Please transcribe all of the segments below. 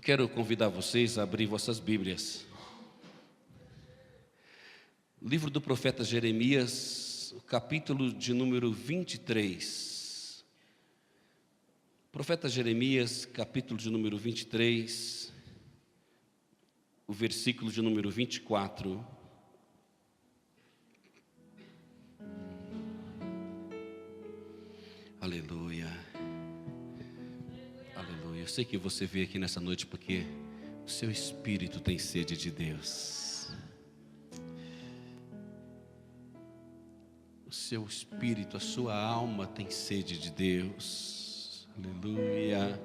Quero convidar vocês a abrir vossas Bíblias. Livro do profeta Jeremias, capítulo de número 23. Profeta Jeremias, capítulo de número 23, o versículo de número 24. Aleluia. Aleluia. Eu sei que você veio aqui nessa noite porque o seu espírito tem sede de Deus. O seu espírito, a sua alma tem sede de Deus. Aleluia.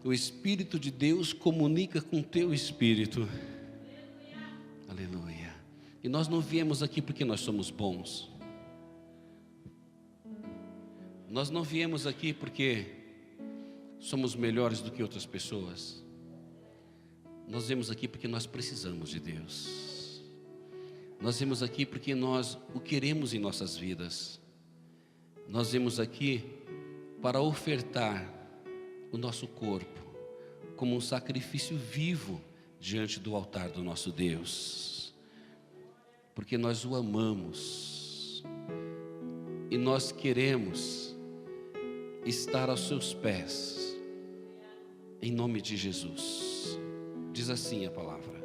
O Espírito de Deus comunica com o teu espírito. Aleluia. E nós não viemos aqui porque nós somos bons. Nós não viemos aqui porque somos melhores do que outras pessoas. Nós viemos aqui porque nós precisamos de Deus. Nós viemos aqui porque nós o queremos em nossas vidas. Nós viemos aqui para ofertar o nosso corpo como um sacrifício vivo diante do altar do nosso Deus. Porque nós o amamos e nós queremos estar aos seus pés, em nome de Jesus. Diz assim a palavra: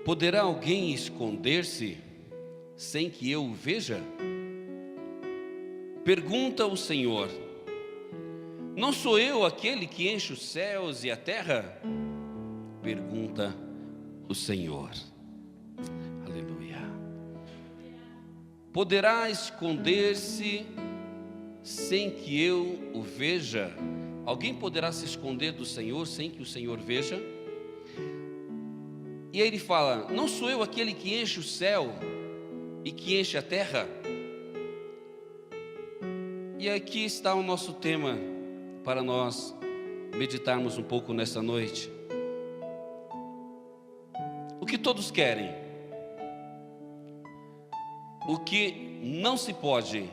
poderá alguém esconder-se sem que eu o veja? Pergunta o Senhor. Não sou eu aquele que enche os céus e a terra? Pergunta o Senhor. Aleluia. Poderá esconder-se sem que eu o veja? Alguém poderá se esconder do Senhor sem que o Senhor veja? E aí ele fala: não sou eu aquele que enche o céu e que enche a terra? E aqui está o nosso tema para nós meditarmos um pouco nessa noite. O que todos querem, o que não se pode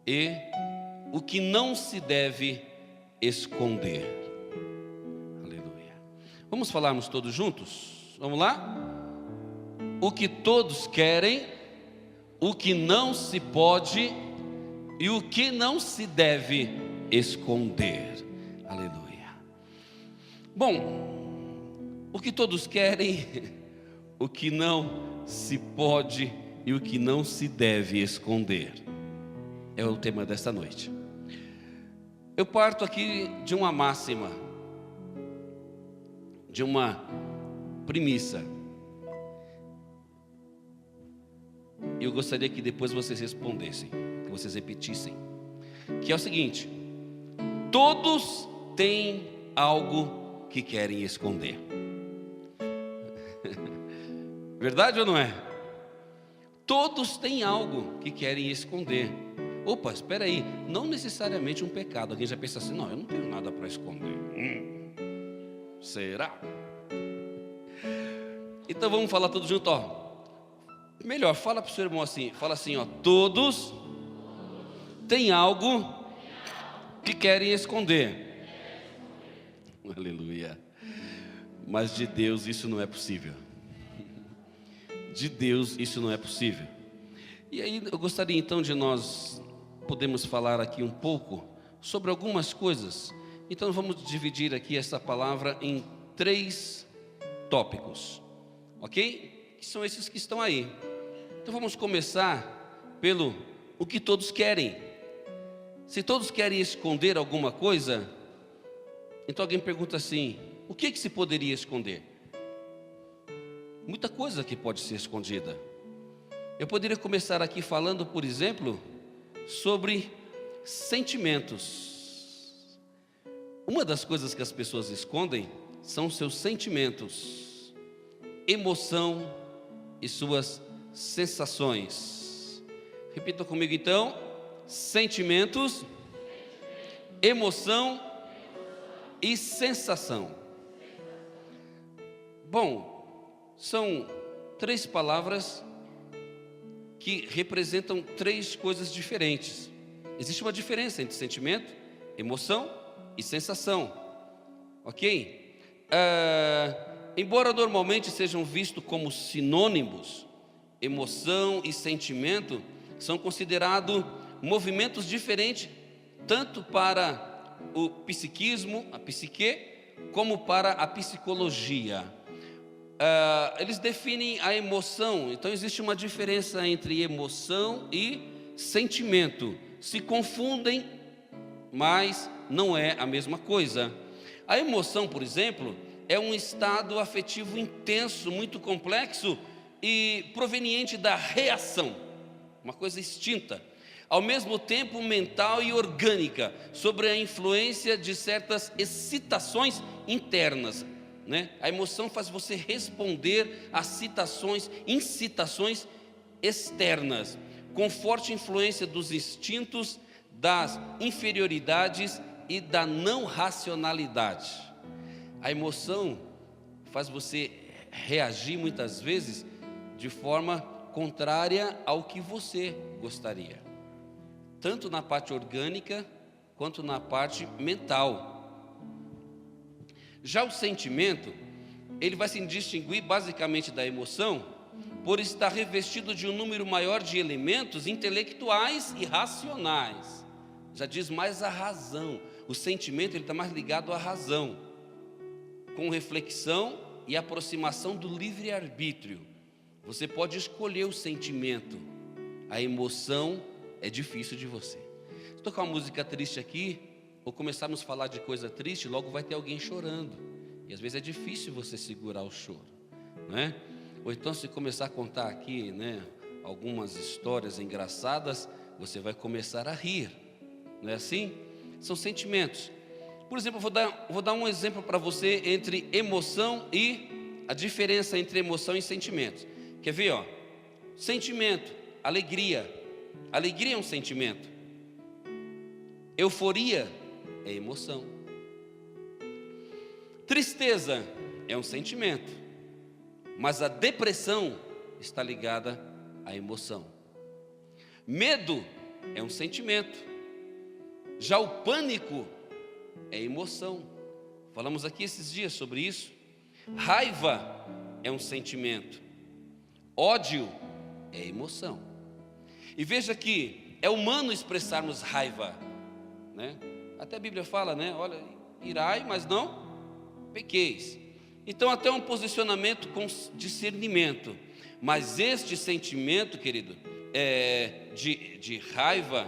e o que não se deve esconder. Vamos falarmos todos juntos? Vamos lá? O que todos querem, o que não se pode e o que não se deve esconder. Aleluia. Bom, o que todos querem, o que não se pode e o que não se deve esconder. É o tema desta noite. Eu parto aqui de uma máxima, de uma premissa. Eu gostaria que depois vocês respondessem, que vocês repetissem, que é o seguinte: todos têm algo que querem esconder. Verdade ou não é? Todos têm algo que querem esconder. Opa, espera aí, não necessariamente um pecado. Alguém já pensa assim: não, eu não tenho nada para esconder. Será? Então vamos falar todos juntos, ó. Melhor, fala para o seu irmão assim, fala assim, ó: todos têm algo que querem esconder. Aleluia. Mas de Deus isso não é possível. De Deus isso não é possível. E aí eu gostaria então de nós podemos falar aqui um pouco sobre algumas coisas. Então vamos dividir aqui essa palavra em 3 tópicos, ok? Que são esses que estão aí. Então vamos começar pelo o que todos querem. Se todos querem esconder alguma coisa, então alguém pergunta assim: o que se poderia esconder? Muita coisa que pode ser escondida. Eu poderia começar aqui falando, por exemplo, sobre sentimentos. Uma das coisas que as pessoas escondem são seus sentimentos, emoção e suas sensações. Repita comigo então: sentimentos, emoção e sensação. Bom, são 3 palavras que representam 3 coisas diferentes. Existe uma diferença entre sentimento, emoção e sensação, ok? Embora normalmente sejam vistos como sinônimos, emoção e sentimento são considerados movimentos diferentes, tanto para o psiquismo, a psique, como para a psicologia. Eles definem a emoção, então existe uma diferença entre emoção e sentimento. Se confundem, mas não é a mesma coisa. A emoção, por exemplo, é um estado afetivo intenso, muito complexo e proveniente da reação, uma coisa instinta, ao mesmo tempo mental e orgânica, sobre a influência de certas excitações internas, né? A emoção faz você responder a incitações externas, com forte influência dos instintos, das inferioridades e da não racionalidade. A emoção faz você reagir muitas vezes de forma contrária ao que você gostaria, tanto na parte orgânica quanto na parte mental. Já o sentimento, ele vai se distinguir basicamente da emoção por estar revestido de um número maior de elementos intelectuais e racionais. Já diz mais a razão. O sentimento está mais ligado à razão, com reflexão e aproximação do livre-arbítrio. Você pode escolher o sentimento. A emoção é difícil de você. Se tocar uma música triste aqui, ou começarmos a falar de coisa triste, logo vai ter alguém chorando. E às vezes é difícil você segurar o choro, não é? Ou então, se começar a contar aqui, né, algumas histórias engraçadas, você vai começar a rir, não é assim? São sentimentos. Por exemplo, vou dar um exemplo para você entre emoção e a diferença entre emoção e sentimento. Quer ver, ó? Sentimento, alegria. Alegria é um sentimento. Euforia é emoção. Tristeza é um sentimento, mas a depressão está ligada à emoção. Medo é um sentimento, já o pânico é emoção. Falamos aqui esses dias sobre isso. Raiva é um sentimento, ódio é emoção. E veja que é humano expressarmos raiva, né? Até a Bíblia fala, né? Olha, irai, mas não pequeis. Então até um posicionamento com discernimento. Mas este sentimento, querido, de raiva,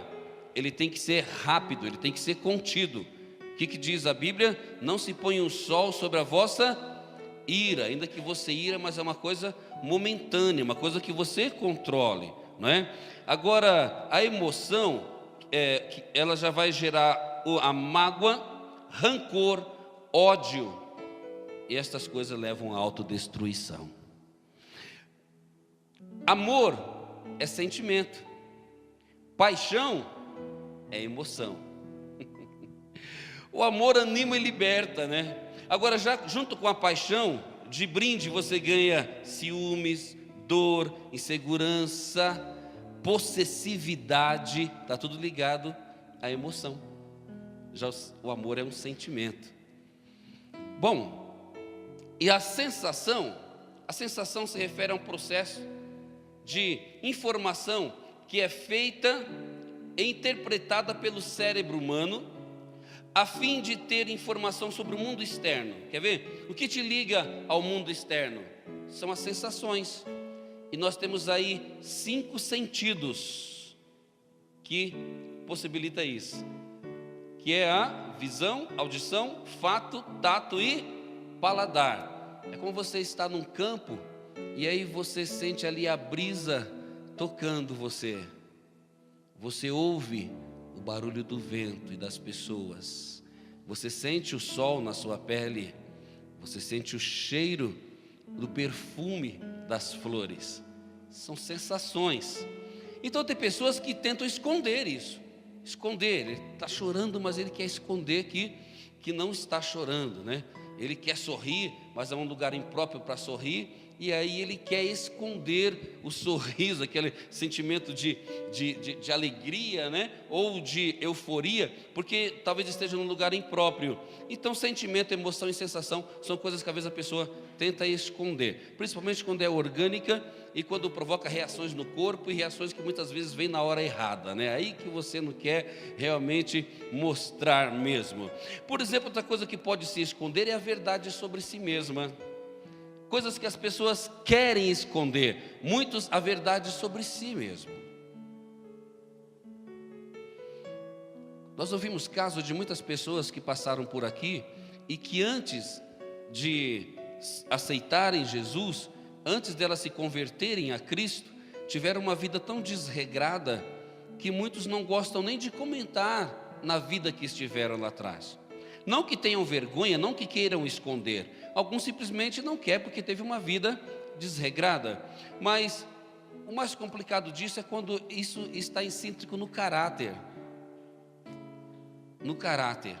ele tem que ser rápido, ele tem que ser contido. O que diz a Bíblia? Não se põe um sol sobre a vossa ira, ainda que você ira, mas é uma coisa momentânea, uma coisa que você controle, não é? Agora, a emoção, ela já vai gerar a mágoa, rancor, ódio, e estas coisas levam à autodestruição. Amor é sentimento, paixão é emoção. O amor anima e liberta, né? Agora, já junto com a paixão, de brinde você ganha ciúmes, dor, insegurança, possessividade, está tudo ligado à emoção. Já o amor é um sentimento. Bom, e a sensação se refere a um processo de informação que é feita e interpretada pelo cérebro humano, a fim de ter informação sobre o mundo externo. Quer ver? O que te liga ao mundo externo? São as sensações. E nós temos aí 5 sentidos que possibilita isso, que é a visão, audição, fato, tato e paladar. É como você está num campo e aí você sente ali a brisa tocando você. Você ouve o barulho do vento e das pessoas. Você sente o sol na sua pele. Você sente o cheiro do perfume das flores. São sensações. Então tem pessoas que tentam esconder isso, esconder, ele está chorando, mas ele quer esconder que não está chorando, né? Ele quer sorrir, mas é um lugar impróprio para sorrir, e aí ele quer esconder o sorriso, aquele sentimento de alegria, né? Ou de euforia, porque talvez esteja num lugar impróprio. Então sentimento, emoção e sensação são coisas que às vezes a pessoa tenta esconder, principalmente quando é orgânica e quando provoca reações no corpo, e reações que muitas vezes vêm na hora errada, né? Aí que você não quer realmente mostrar mesmo. Por exemplo, outra coisa que pode se esconder é a verdade sobre si mesma. Coisas que as pessoas querem esconder, muitos a verdade sobre si mesmo. Nós ouvimos casos de muitas pessoas que passaram por aqui e que antes de aceitarem Jesus, antes delas se converterem a Cristo, tiveram uma vida tão desregrada que muitos não gostam nem de comentar na vida que estiveram lá atrás. Não que tenham vergonha, não que queiram esconder. Alguns simplesmente não querem porque teve uma vida desregrada. Mas o mais complicado disso é quando isso está intrínseco no caráter. No caráter.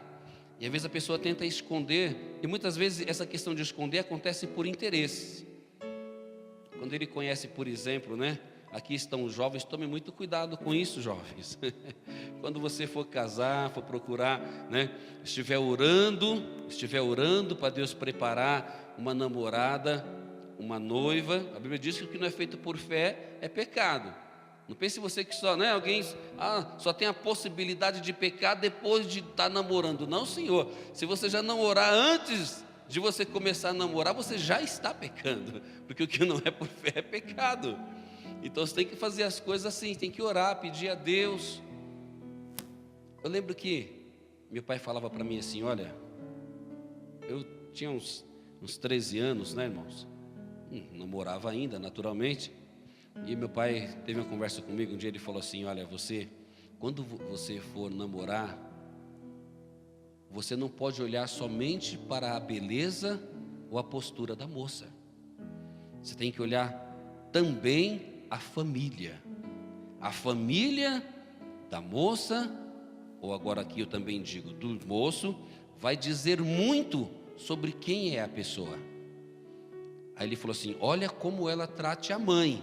E às vezes a pessoa tenta esconder, e muitas vezes essa questão de esconder acontece por interesse. Quando ele conhece, por exemplo, né? Aqui estão os jovens, tome muito cuidado com isso, jovens. Quando você for casar, for procurar, né? Estiver orando para Deus preparar uma namorada, uma noiva. A Bíblia diz que o que não é feito por fé é pecado. Não pense você que só, né? Alguém só tem a possibilidade de pecar depois de estar namorando. Não, Senhor. Se você já não orar antes de você começar a namorar, você já está pecando, porque o que não é por fé é pecado. Então você tem que fazer as coisas assim, tem que orar, pedir a Deus. Eu lembro que meu pai falava para mim assim, olha, eu tinha uns 13 anos, né, irmãos? Namorava ainda, naturalmente. E meu pai teve uma conversa comigo, um dia ele falou assim, olha, quando você for namorar, você não pode olhar somente para a beleza ou a postura da moça. Você tem que olhar também a família da moça, ou agora aqui eu também digo do moço, vai dizer muito sobre quem é a pessoa. Aí ele falou assim, olha como ela trate a mãe.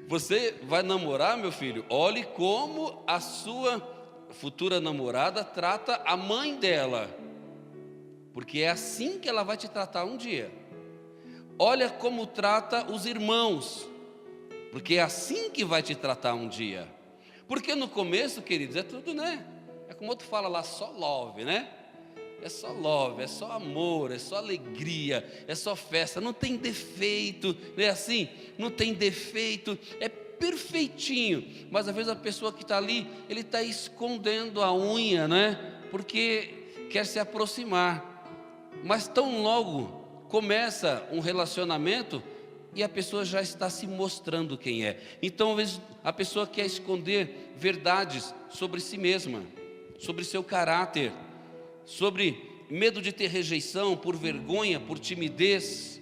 Você vai namorar, meu filho, olhe como a sua futura namorada trata a mãe dela, porque é assim que ela vai te tratar um dia. Olha como trata os irmãos, porque é assim que vai te tratar um dia. Porque no começo, queridos, é tudo, né? É como outro fala lá, só love, né? É só love, é só amor, é só alegria, é só festa, não tem defeito, não é assim? Não tem defeito, é perfeitinho. Mas às vezes a pessoa que está ali, ele está escondendo a unha, né? Porque quer se aproximar. Mas tão logo começa um relacionamento e a pessoa já está se mostrando quem é. Então, às vezes, a pessoa quer esconder verdades sobre si mesma, sobre seu caráter, sobre medo de ter rejeição, por vergonha, por timidez.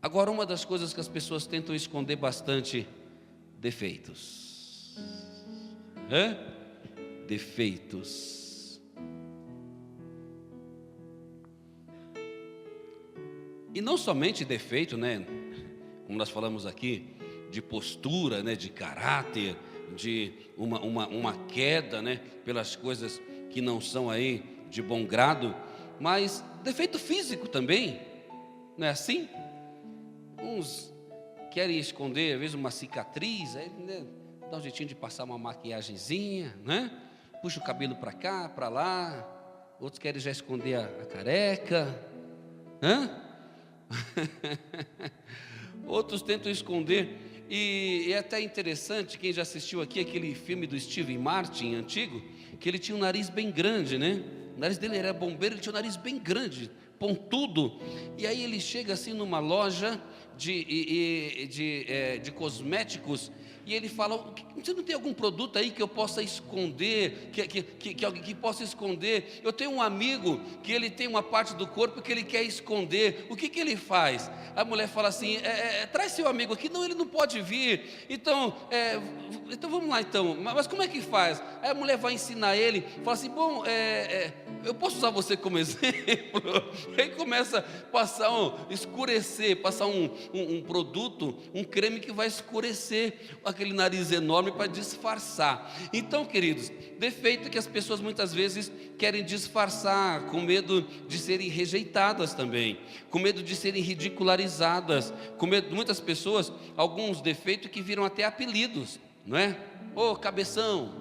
Agora, uma das coisas que as pessoas tentam esconder bastante, defeitos. Defeitos. E não somente defeito, né? Como nós falamos aqui, de postura, né? De caráter, de uma queda, né? Pelas coisas que não são aí de bom grado, mas defeito físico também, não é assim? Uns querem esconder, às vezes, uma cicatriz, aí, né? Dá um jeitinho de passar uma maquiagemzinha, né? Puxa o cabelo para cá, para lá. Outros querem já esconder a careca, Outros tentam esconder. E é até interessante, quem já assistiu aqui aquele filme do Steve Martin antigo, que ele tinha um nariz bem grande, né? O nariz dele era bombeiro, ele tinha um nariz bem grande, pontudo. E aí ele chega assim numa loja de cosméticos, e ele fala: você não tem algum produto aí que eu possa esconder, que possa esconder? Eu tenho um amigo que ele tem uma parte do corpo que ele quer esconder. O que ele faz? A mulher fala assim: traz seu amigo aqui. Não, ele não pode vir. Então vamos lá então. Mas como é que faz? Aí a mulher vai ensinar ele, fala assim: bom, eu posso usar você como exemplo? Aí começa a passar escurecer, passar um produto, um creme que vai escurecer aquele nariz enorme para disfarçar. Então, queridos, defeito que as pessoas muitas vezes querem disfarçar, com medo de serem rejeitadas também, com medo de serem ridicularizadas, com medo de muitas pessoas, alguns defeitos que viram até apelidos, não é? Ô cabeção,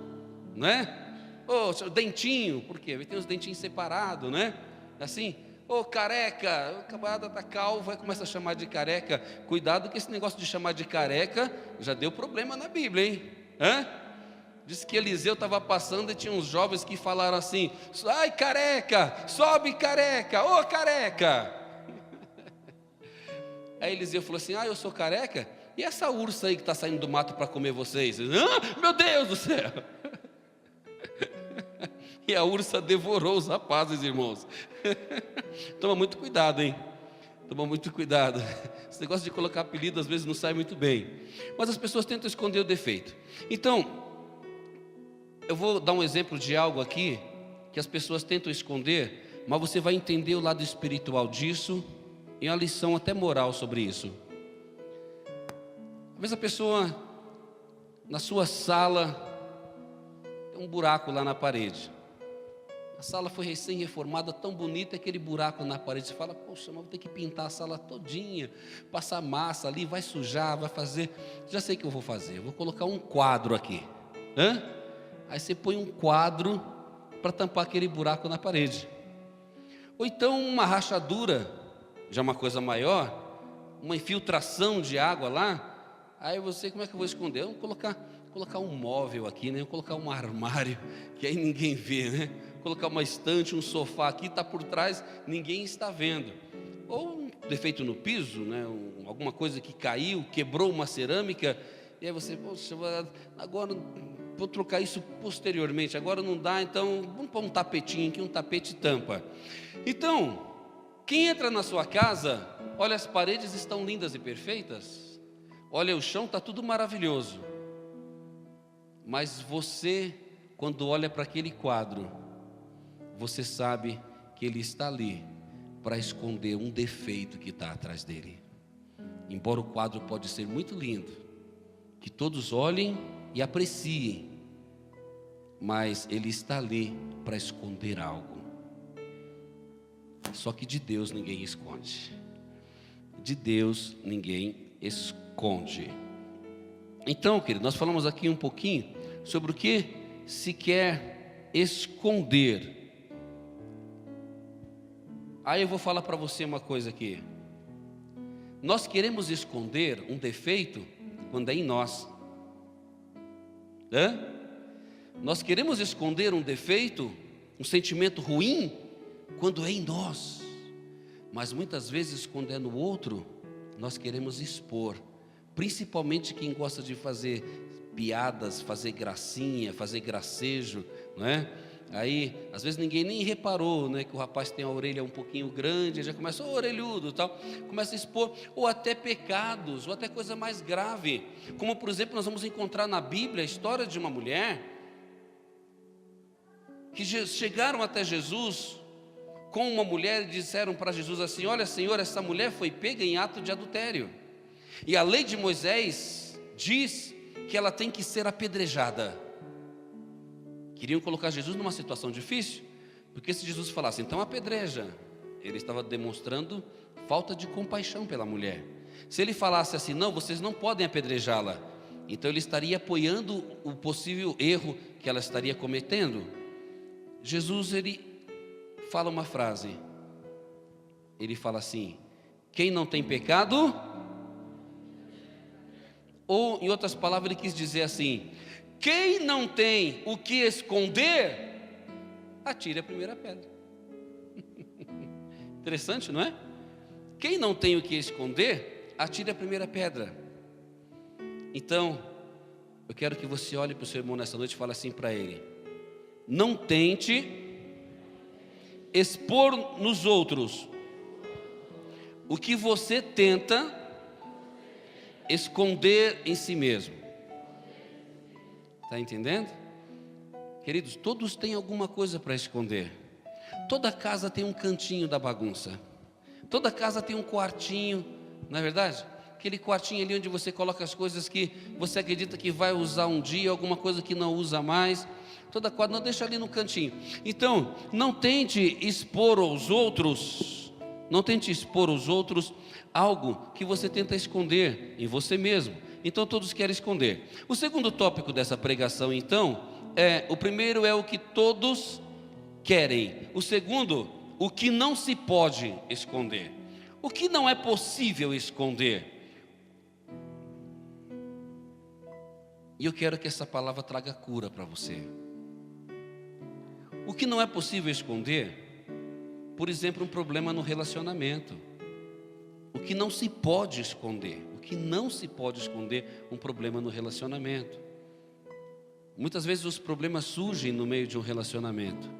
não é? Ô dentinho, por quê? Tem os dentinhos separados, né? Assim, ô careca, o camarada tá calvo, aí começa a chamar de careca. Cuidado que esse negócio de chamar de careca já deu problema na Bíblia, hein? Diz que Eliseu estava passando e tinha uns jovens que falaram assim: ai careca, sobe careca, ô careca. Aí Eliseu falou assim: eu sou careca? E essa ursa aí que está saindo do mato para comer vocês? Meu Deus do céu! E a ursa devorou os rapazes, irmãos. Toma muito cuidado, hein? Toma muito cuidado. Esse negócio de colocar apelido às vezes não sai muito bem. Mas as pessoas tentam esconder o defeito. Então, eu vou dar um exemplo de algo aqui que as pessoas tentam esconder, mas você vai entender o lado espiritual disso e uma lição até moral sobre isso. Às vezes a pessoa, na sua sala, tem um buraco lá na parede. A sala foi recém-reformada, tão bonita, aquele buraco na parede. Você fala: poxa, mas vou ter que pintar a sala todinha, passar massa ali, vai sujar, vai fazer. Já sei o que eu vou fazer, eu vou colocar um quadro aqui. Aí você põe um quadro para tampar aquele buraco na parede. Ou então uma rachadura, já uma coisa maior, uma infiltração de água lá. Aí você, como é que eu vou esconder? Eu vou colocar um móvel aqui, né? Eu vou colocar um armário, que aí ninguém vê, né? Colocar uma estante, um sofá aqui, está por trás, ninguém está vendo. Ou um defeito no piso, né? Alguma coisa que caiu, quebrou uma cerâmica, e aí você, poxa, agora vou trocar isso posteriormente, agora não dá, então vamos pôr um tapetinho aqui, um tapete tampa. Então, quem entra na sua casa, olha, as paredes estão lindas e perfeitas, olha, o chão está tudo maravilhoso, mas você, quando olha para aquele quadro, você sabe que ele está ali para esconder um defeito que está atrás dele. Embora o quadro pode ser muito lindo, que todos olhem e apreciem, mas ele está ali para esconder algo. Só que de Deus ninguém esconde. De Deus ninguém esconde. Então, querido, nós falamos aqui um pouquinho sobre o que se quer esconder. Aí eu vou falar para você uma coisa aqui. Nós queremos esconder um defeito quando é em nós. Nós queremos esconder um defeito, um sentimento ruim, quando é em nós. Mas muitas vezes, quando é no outro, nós queremos expor. Principalmente quem gosta de fazer piadas, fazer gracinha, fazer gracejo, não é? Aí, às vezes ninguém nem reparou, né, que o rapaz tem a orelha um pouquinho grande, já começa, orelhudo, tal, começa a expor, ou até pecados, ou até coisa mais grave, como por exemplo, nós vamos encontrar na Bíblia a história de uma mulher, que chegaram até Jesus, com uma mulher e disseram para Jesus assim: olha Senhor, essa mulher foi pega em ato de adultério, e a lei de Moisés diz que ela tem que ser apedrejada. Queriam colocar Jesus numa situação difícil, porque se Jesus falasse, então apedreja, ele estava demonstrando falta de compaixão pela mulher. Se ele falasse assim, não, vocês não podem apedrejá-la, então ele estaria apoiando o possível erro que ela estaria cometendo. Jesus, ele fala uma frase, ele fala assim: quem não tem pecado, ou em outras palavras ele quis dizer assim: quem não tem o que esconder, atire a primeira pedra. Interessante, não é? Quem não tem o que esconder, atire a primeira pedra. Então, eu quero que você olhe para o seu irmão nessa noite e fale assim para ele: não tente expor nos outros o que você tenta esconder em si mesmo. Está entendendo? Queridos, todos têm alguma coisa para esconder. Toda casa tem um cantinho da bagunça. Toda casa tem um quartinho, não é verdade? Aquele quartinho ali onde você coloca as coisas que você acredita que vai usar um dia, alguma coisa que não usa mais. Toda quadra, não, deixa ali no cantinho. Então, não tente expor aos outros, algo que você tenta esconder em você mesmo. Então todos querem esconder. O segundo tópico dessa pregação, então, o primeiro é o que todos querem. O segundo, o que não se pode esconder. O que não é possível esconder. E eu quero que essa palavra traga cura para você. O que não é possível esconder, por exemplo, um problema no relacionamento. O que não se pode esconder, um problema no relacionamento. Muitas vezes os problemas surgem no meio de um relacionamento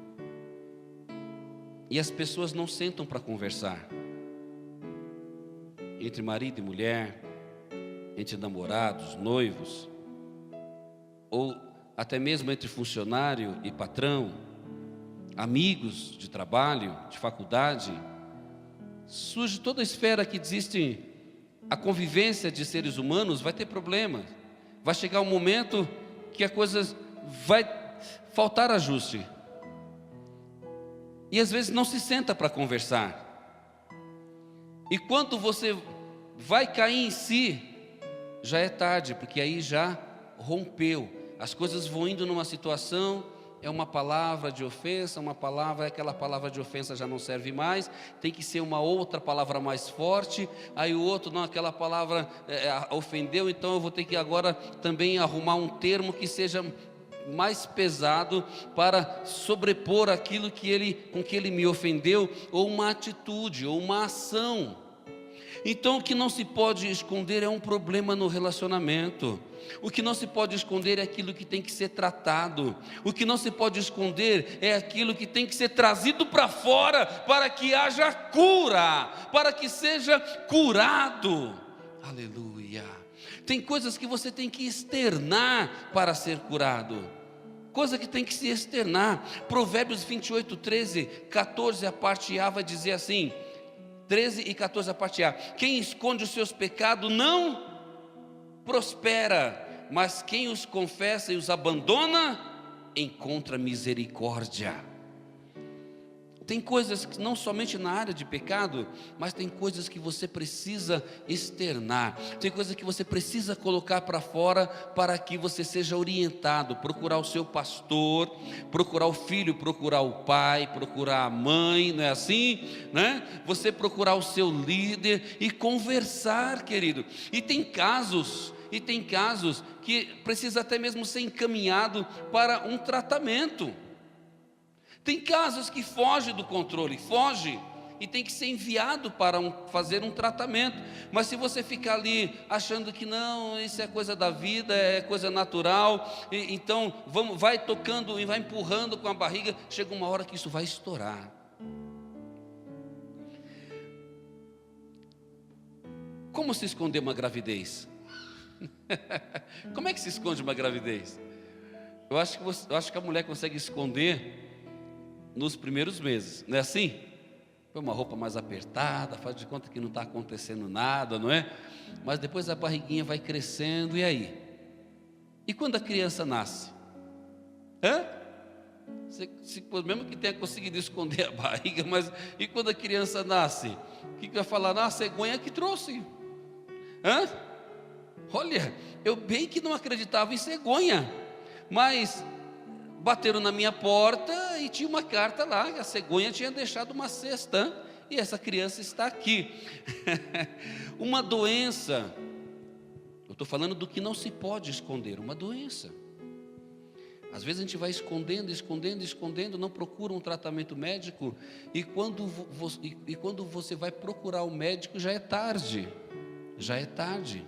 e as pessoas não sentam para conversar. Entre marido e mulher, entre namorados, noivos, ou até mesmo entre funcionário e patrão, amigos de trabalho, de faculdade. Surge toda a esfera que existe a convivência de seres humanos, vai ter problemas. Vai chegar um momento que a coisa vai faltar ajuste. E às vezes não se senta para conversar. E quando você vai cair em si, já é tarde, porque aí já rompeu. As coisas vão indo numa situação, é uma palavra de ofensa, aquela palavra de ofensa já não serve mais, tem que ser uma outra palavra mais forte, aí o outro, não, aquela palavra ofendeu, então eu vou ter que agora também arrumar um termo que seja mais pesado para sobrepor aquilo com que ele me ofendeu, ou uma atitude, ou uma ação. Então o que não se pode esconder é um problema no relacionamento. O que não se pode esconder é aquilo que tem que ser tratado. O que não se pode esconder é aquilo que tem que ser trazido para fora, para que haja cura, para que seja curado. Aleluia. Tem coisas que você tem que externar para ser curado. Coisa que tem que se externar. Provérbios 28, 13, 14, a parte A vai dizer assim, 13 e 14 a parte A: quem esconde os seus pecados não prospera, mas quem os confessa e os abandona, encontra misericórdia. Tem coisas que não somente na área de pecado, mas tem coisas que você precisa externar, tem coisas que você precisa colocar para fora, para que você seja orientado, procurar o seu pastor, procurar o filho, procurar o pai, procurar a mãe, não é assim? Né? Você procurar o seu líder e conversar, querido. E tem casos que precisa até mesmo ser encaminhado para um tratamento. Tem casos que foge do controle, e tem que ser enviado para fazer um tratamento. Mas se você ficar ali achando que não, isso é coisa da vida, é coisa natural, então vai tocando e vai empurrando com a barriga, chega uma hora que isso vai estourar. Como se esconder uma gravidez? Como é que se esconde uma gravidez? Eu acho que a mulher consegue esconder nos primeiros meses, não é assim? Põe uma roupa mais apertada, faz de conta que não está acontecendo nada, não é? Mas depois a barriguinha vai crescendo, e aí? E quando a criança nasce? Mesmo que tenha conseguido esconder a barriga, mas e quando a criança nasce? O que vai falar? A cegonha que trouxe. Olha, eu bem que não acreditava em cegonha, mas bateram na minha porta e tinha uma carta lá, a cegonha tinha deixado uma cesta, e essa criança está aqui. Uma doença, eu estou falando do que não se pode esconder, uma doença. Às vezes a gente vai escondendo, não procura um tratamento médico, e quando você vai procurar o médico já é tarde. já é tarde.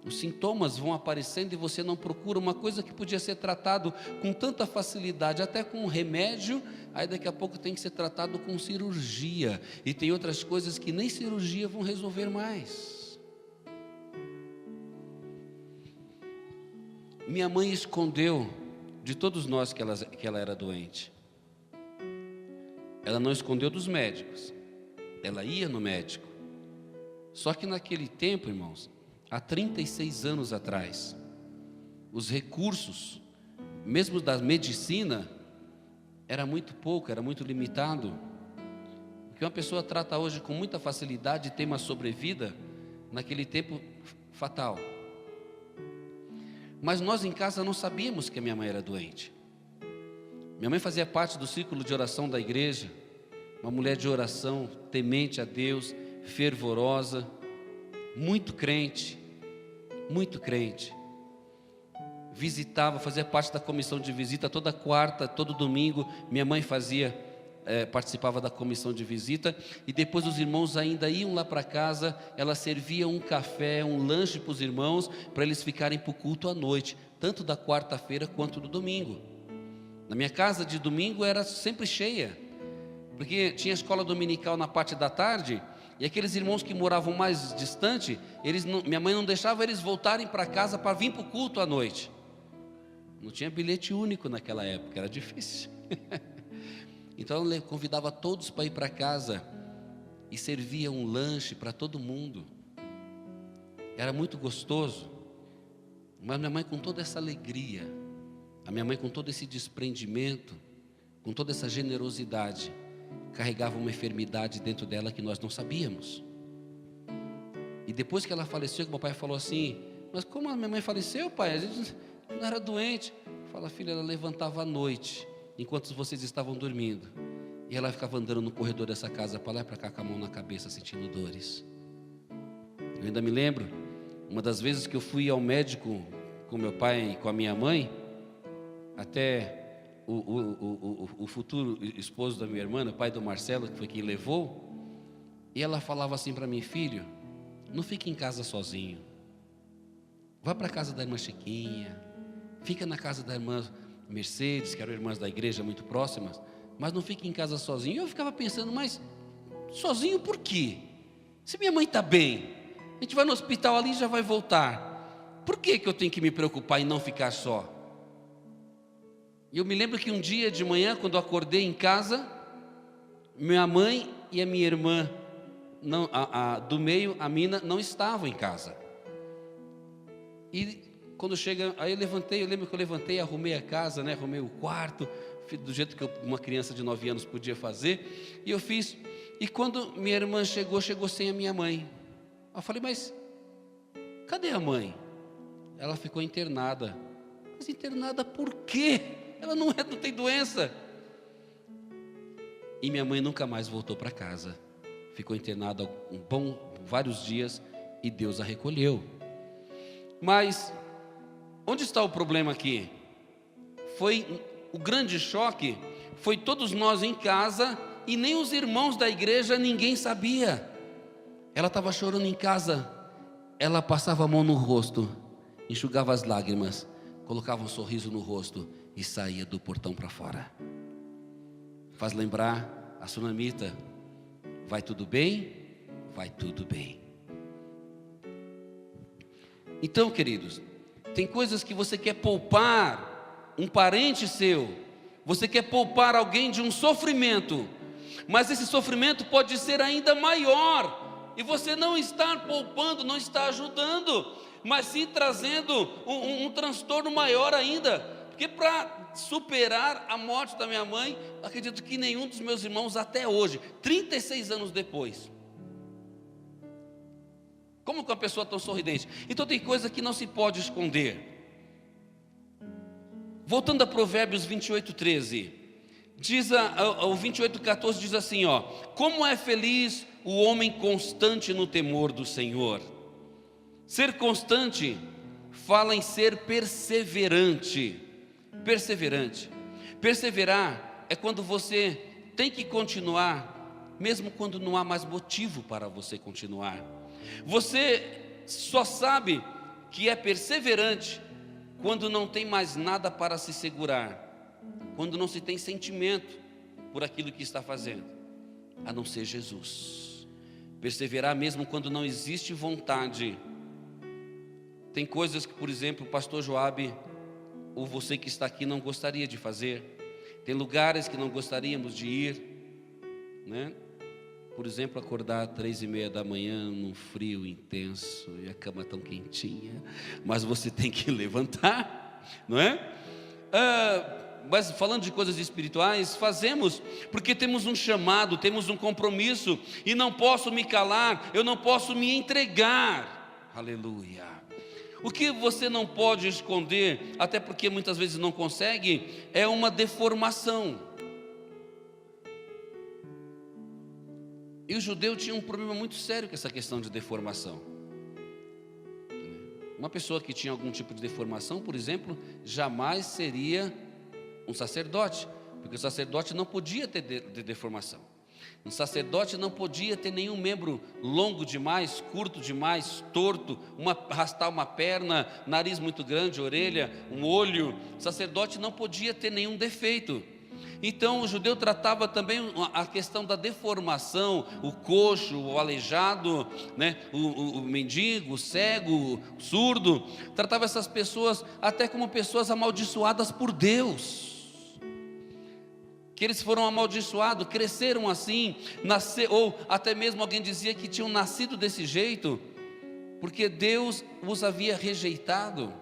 Os sintomas vão aparecendo e você não procura uma coisa que podia ser tratado com tanta facilidade, até com um remédio, aí daqui a pouco tem que ser tratado com cirurgia. E tem outras coisas que nem cirurgia vão resolver mais. Minha mãe escondeu de todos nós que ela era doente. Ela não escondeu dos médicos. Ela ia no médico. Só que naquele tempo, irmãos, há 36 anos atrás, os recursos, mesmo da medicina, era muito pouco, era muito limitado. O que uma pessoa trata hoje com muita facilidade e tem uma sobrevida, naquele tempo, fatal. Mas nós em casa não sabíamos que a minha mãe era doente. Minha mãe fazia parte do círculo de oração da igreja, uma mulher de oração, temente a Deus, fervorosa, muito crente, visitava, fazia parte da comissão de visita, toda quarta, todo domingo, minha mãe participava da comissão de visita, e depois os irmãos ainda iam lá para casa, ela servia um café, um lanche para os irmãos, para eles ficarem para o culto à noite, tanto da quarta-feira quanto do domingo. Na minha casa de domingo era sempre cheia, porque tinha escola dominical na parte da tarde, e aqueles irmãos que moravam mais distante, minha mãe não deixava eles voltarem para casa para vir para o culto à noite. Não tinha bilhete único naquela época, era difícil. Então ela convidava todos para ir para casa e servia um lanche para todo mundo. Era muito gostoso. Mas minha mãe, com toda essa alegria, a minha mãe com todo esse desprendimento, com toda essa generosidade, carregava uma enfermidade dentro dela que nós não sabíamos. E depois que ela faleceu, que meu pai falou assim: mas como a minha mãe faleceu, pai? A gente não era doente. Fala, filha, ela levantava à noite, enquanto vocês estavam dormindo, e ela ficava andando no corredor dessa casa, para lá e para cá, com a mão na cabeça, sentindo dores. Eu ainda me lembro, uma das vezes que eu fui ao médico com meu pai e com a minha mãe, até o futuro esposo da minha irmã, o pai do Marcelo, que foi quem levou, e ela falava assim para mim: filho, não fique em casa sozinho, vá para a casa da irmã Chiquinha, fica na casa da irmã Mercedes, que eram irmãs da igreja muito próximas, mas não fique em casa sozinho. Eu ficava pensando, mas sozinho por quê? Se minha mãe está bem, a gente vai no hospital ali e já vai voltar, por que eu tenho que me preocupar em não ficar só? E eu me lembro que um dia de manhã, quando eu acordei em casa, minha mãe e a minha irmã, do meio, a Mina, não estavam em casa. E quando chega, aí eu lembro que eu levantei, arrumei a casa, né, arrumei o quarto, do jeito que uma criança de 9 anos podia fazer, e eu fiz. E quando minha irmã chegou sem a minha mãe. Eu falei, mas cadê a mãe? Ela ficou internada. Mas internada por quê? Ela não tem doença. E minha mãe nunca mais voltou para casa. Ficou internada vários dias e Deus a recolheu. Mas onde está o problema aqui? Foi o grande choque, foi todos nós em casa e nem os irmãos da igreja, ninguém sabia. Ela estava chorando em casa, ela passava a mão no rosto, enxugava as lágrimas, colocava um sorriso no rosto e saía do portão para fora. Faz lembrar a sunamita: vai tudo bem? Vai tudo bem. Então, queridos, tem coisas que você quer poupar um parente seu, você quer poupar alguém de um sofrimento, mas esse sofrimento pode ser ainda maior, e você não está poupando, não está ajudando, mas sim trazendo um transtorno maior ainda, porque para superar a morte da minha mãe, acredito que nenhum dos meus irmãos até hoje, 36 anos depois. Como que uma pessoa tão sorridente? Então tem coisa que não se pode esconder. Voltando a Provérbios 28:13, diz o 28:14 diz assim, ó: como é feliz o homem constante no temor do Senhor. Ser constante fala em ser perseverante. Perseverar é quando você tem que continuar, mesmo quando não há mais motivo para você continuar. Você só sabe que é perseverante quando não tem mais nada para se segurar, quando não se tem sentimento por aquilo que está fazendo, a não ser Jesus. Perseverar mesmo quando não existe vontade. Tem coisas que, por exemplo, o pastor Joabe, ou você que está aqui, não gostaria de fazer. Tem lugares que não gostaríamos de ir, né? Por exemplo, acordar 3:30 da manhã, num frio intenso, e a cama tão quentinha, mas você tem que levantar, não é? Mas falando de coisas espirituais, fazemos porque temos um chamado, temos um compromisso, e não posso me calar, eu não posso me entregar, aleluia. O que você não pode esconder, até porque muitas vezes não consegue, é uma deformação. E o judeu tinha um problema muito sério com essa questão de deformação. Uma pessoa que tinha algum tipo de deformação, por exemplo, jamais seria um sacerdote, porque o sacerdote não podia ter deformação. Um sacerdote não podia ter nenhum membro longo demais, curto demais, torto, arrastar uma perna, nariz muito grande, orelha, um olho. O sacerdote não podia ter nenhum defeito. Então o judeu tratava também a questão da deformação, o coxo, o aleijado, né? o mendigo, o cego, o surdo. Tratava essas pessoas até como pessoas amaldiçoadas por Deus. Que eles foram amaldiçoados, cresceram assim, ou até mesmo alguém dizia que tinham nascido desse jeito, porque Deus os havia rejeitado.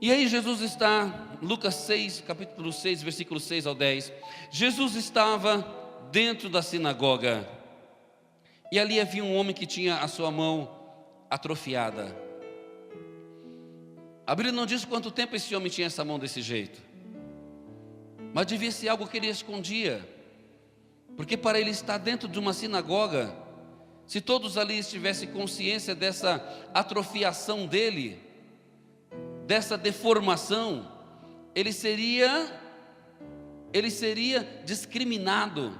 E aí Jesus está, Lucas 6, capítulo 6, versículo 6 ao 10, Jesus estava dentro da sinagoga, e ali havia um homem que tinha a sua mão atrofiada. A Bíblia não diz quanto tempo esse homem tinha essa mão desse jeito, mas devia ser algo que ele escondia, porque para ele estar dentro de uma sinagoga, se todos ali tivessem consciência dessa atrofiação dele, dessa deformação, ele seria discriminado.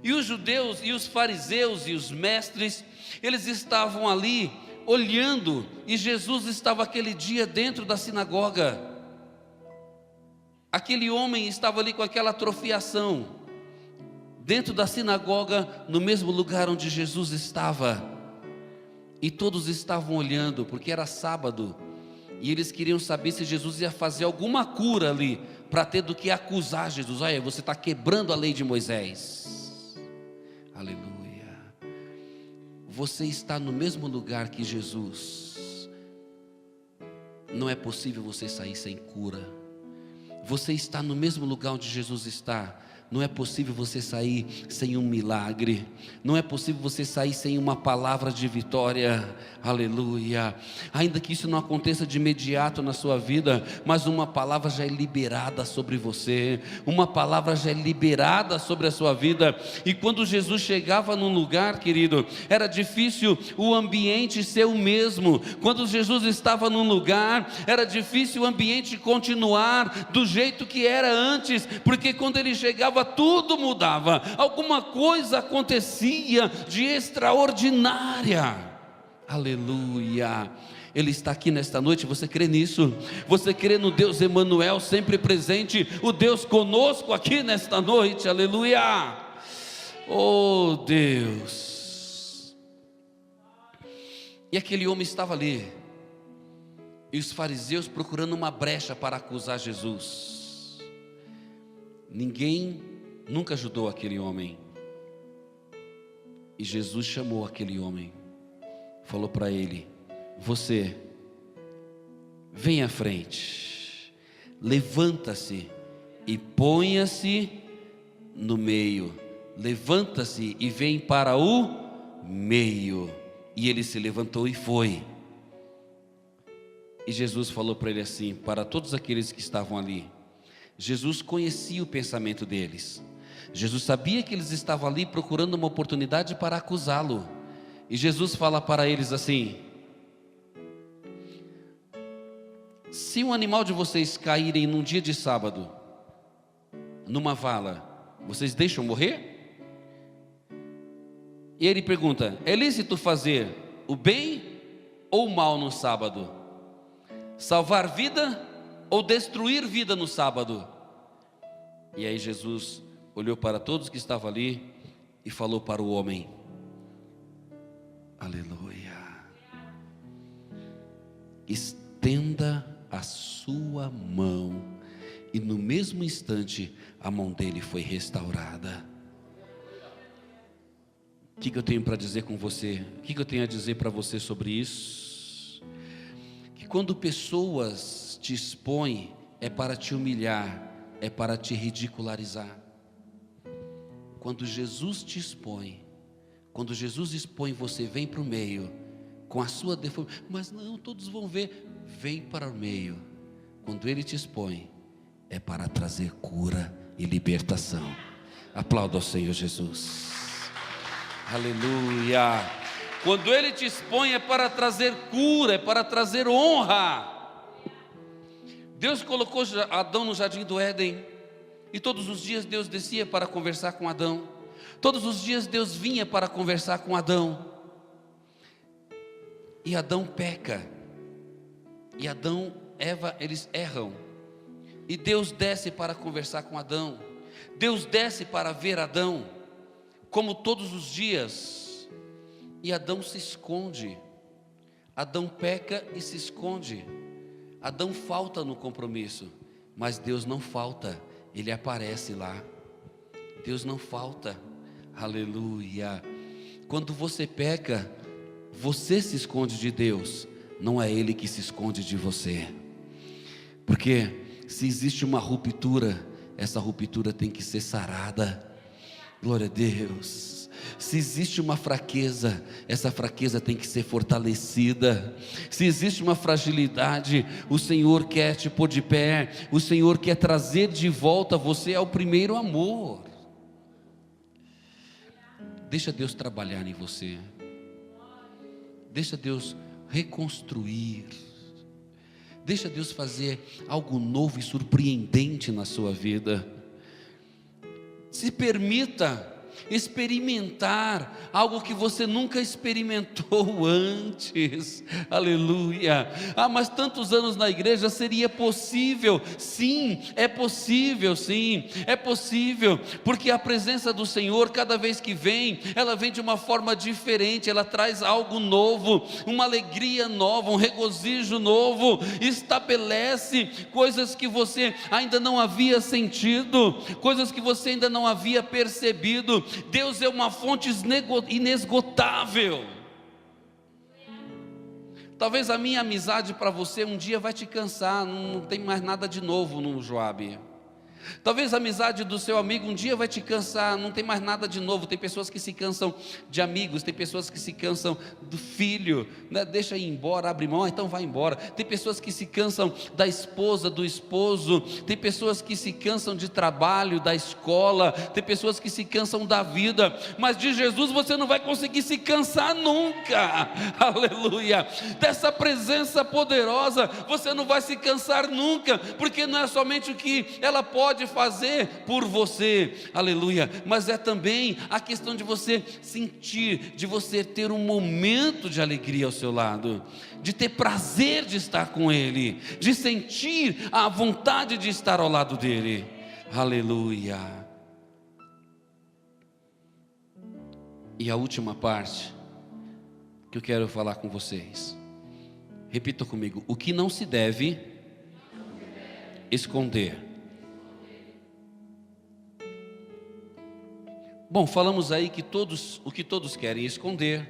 E os judeus e os fariseus e os mestres, eles estavam ali olhando, e Jesus estava aquele dia dentro da sinagoga. Aquele homem estava ali com aquela atrofiação, dentro da sinagoga, no mesmo lugar onde Jesus estava, e todos estavam olhando, porque era sábado, e eles queriam saber se Jesus ia fazer alguma cura ali, para ter do que acusar Jesus. Olha, você está quebrando a lei de Moisés, aleluia. Você está no mesmo lugar que Jesus, não é possível você sair sem cura. Você está no mesmo lugar onde Jesus está, não é possível você sair sem um milagre, não é possível você sair sem uma palavra de vitória, aleluia. Ainda que isso não aconteça de imediato na sua vida, mas uma palavra já é liberada sobre você, uma palavra já é liberada sobre a sua vida. E quando Jesus chegava num lugar, querido, era difícil o ambiente ser o mesmo. Quando Jesus estava num lugar, era difícil o ambiente continuar do jeito que era antes, porque quando ele chegava, tudo mudava, alguma coisa acontecia de extraordinária, aleluia. Ele está aqui nesta noite, você crê nisso? Você crê no Deus Emanuel, sempre presente, o Deus conosco aqui nesta noite, aleluia. Oh Deus. E aquele homem estava ali, e os fariseus procurando uma brecha para acusar Jesus. Ninguém nunca ajudou aquele homem, e Jesus chamou aquele homem, falou para ele: você, vem à frente, levanta-se e ponha-se no meio, levanta-se e vem para o meio. E ele se levantou e foi. E Jesus falou para ele assim, para todos aqueles que estavam ali. Jesus conhecia o pensamento deles. Jesus sabia que eles estavam ali procurando uma oportunidade para acusá-lo. E Jesus fala para eles assim: se um animal de vocês caírem num dia de sábado numa vala, vocês deixam morrer? E ele pergunta: é lícito fazer o bem ou o mal no sábado? Salvar vida ou destruir vida no sábado? E aí Jesus olhou para todos que estavam ali e falou para o homem: aleluia, estenda a sua mão. E no mesmo instante a mão dele foi restaurada. O que eu tenho para dizer com você? O que eu tenho a dizer para você sobre isso? Que quando pessoas te expõem, é para te humilhar, é para te ridicularizar. Quando Jesus te expõe, quando Jesus expõe você, vem para o meio, com a sua deformidade, mas não, todos vão ver, vem para o meio. Quando Ele te expõe, é para trazer cura e libertação. Aplauda ao Senhor Jesus. Aleluia. Quando Ele te expõe, é para trazer cura, é para trazer honra. Deus colocou Adão no jardim do Éden, e todos os dias Deus descia para conversar com Adão. Todos os dias Deus vinha para conversar com Adão. E Adão peca. E Adão, Eva, eles erram. E Deus desce para conversar com Adão. Deus desce para ver Adão, como todos os dias. E Adão se esconde. Adão peca e se esconde. Adão falta no compromisso. Mas Deus não falta. Ele aparece lá. Deus não falta. Aleluia. Quando você peca, você se esconde de Deus, não é Ele que se esconde de você. Porque se existe uma ruptura, essa ruptura tem que ser sarada. Glória a Deus. Se existe uma fraqueza, essa fraqueza tem que ser fortalecida. Se existe uma fragilidade, o Senhor quer te pôr de pé. O Senhor quer trazer de volta você ao primeiro amor. Deixa Deus trabalhar em você. Deixa Deus reconstruir. Deixa Deus fazer algo novo e surpreendente na sua vida. Se permita experimentar algo que você nunca experimentou antes. Aleluia. Mas tantos anos na igreja, seria possível? Sim, é possível, sim, é possível, porque a presença do Senhor, cada vez que vem, ela vem de uma forma diferente, ela traz algo novo, uma alegria nova, um regozijo novo, estabelece coisas que você ainda não havia sentido, coisas que você ainda não havia percebido. Deus é uma fonte inesgotável. Talvez a minha amizade para você um dia vai te cansar, não tem mais nada de novo no Joabe. Talvez a amizade do seu amigo um dia vai te cansar, não tem mais nada de novo. Tem pessoas que se cansam de amigos, tem pessoas que se cansam do filho, né? Deixa ir embora, abre mão, então vai embora. Tem pessoas que se cansam da esposa, do esposo. Tem pessoas que se cansam de trabalho, da escola. Tem pessoas que se cansam da vida. Mas de Jesus você não vai conseguir se cansar nunca. Aleluia. Dessa presença poderosa você não vai se cansar nunca, porque não é somente o que ela pode fazer por você, aleluia, mas é também a questão de você sentir, de você ter um momento de alegria ao seu lado, de ter prazer de estar com Ele, de sentir a vontade de estar ao lado dEle, aleluia. E a última parte que eu quero falar com vocês, repita comigo: o que não se deve esconder. Bom, falamos aí que o que todos querem esconder.